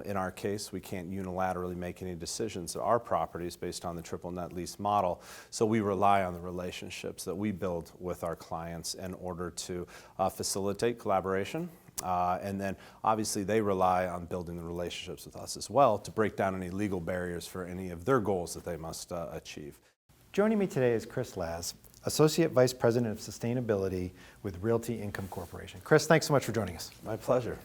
In our case, we can't unilaterally make any decisions at our properties based on the triple net lease model, so we rely on the relationships that we build with our clients in order to facilitate collaboration. And then obviously they rely on building the relationships with us as well to break down any legal barriers for any of their goals that they must achieve. Joining me today is Chris Laz, Associate Vice President of Sustainability with Realty Income Corporation. Chris, thanks so much for joining us. My pleasure.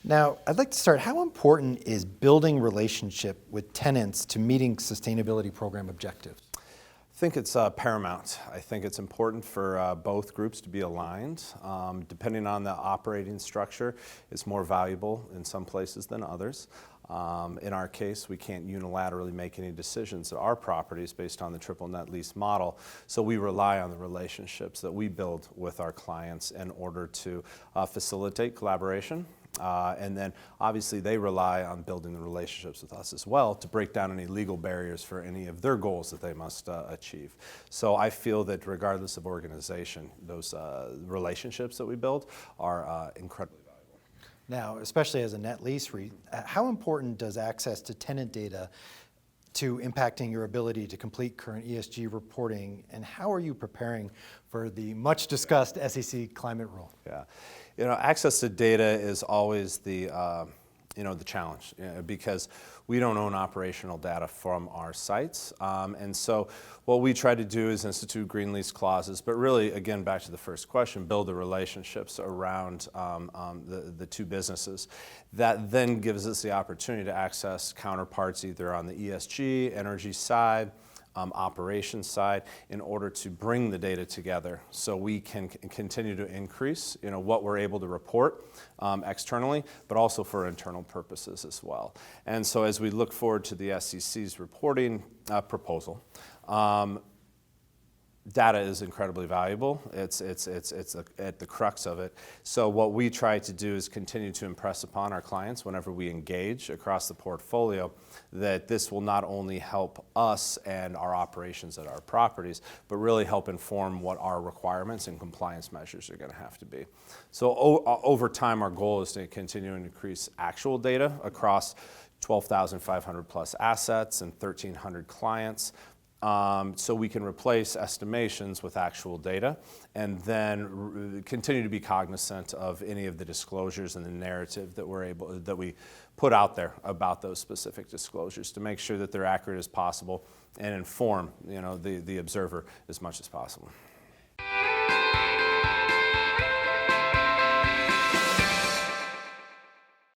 Now, I'd like to start, how important is building relationship with tenants to meeting sustainability program objectives? I think it's paramount. I think it's important for both groups to be aligned. Depending on the operating structure, it's more valuable in some places than others. In our case, we can't unilaterally make any decisions at our properties based on the triple net lease model, so we rely on the relationships that we build with our clients in order to facilitate collaboration. And then obviously they rely on building the relationships with us as well to break down any legal barriers for any of their goals that they must achieve. So I feel that regardless of organization, those relationships that we build are incredibly valuable. Now, especially as a net lease REIT, how important does access to tenant data to impacting your ability to complete current ESG reporting, and how are you preparing for the much discussed SEC climate rule? Yeah, access to data is always the challenge, because we don't own operational data from our sites. And so what we try to do is institute green lease clauses, but really, again, back to the first question, build the relationships around the two businesses. That then gives us the opportunity to access counterparts either on the ESG, energy side, operations side, in order to bring the data together so we can continue to increase what we're able to report externally, but also for internal purposes as well. And so as we look forward to the SEC's reporting proposal, data is incredibly valuable. It's at the crux of it. So what we try to do is continue to impress upon our clients whenever we engage across the portfolio that this will not only help us and our operations at our properties, but really help inform what our requirements and compliance measures are going to have to be. So over time, our goal is to continue to increase actual data across 12,500 plus assets and 1,300 clients. So we can replace estimations with actual data, and then continue to be cognizant of any of the disclosures and the narrative that we put out there about those specific disclosures to make sure that they're accurate as possible and inform the observer as much as possible.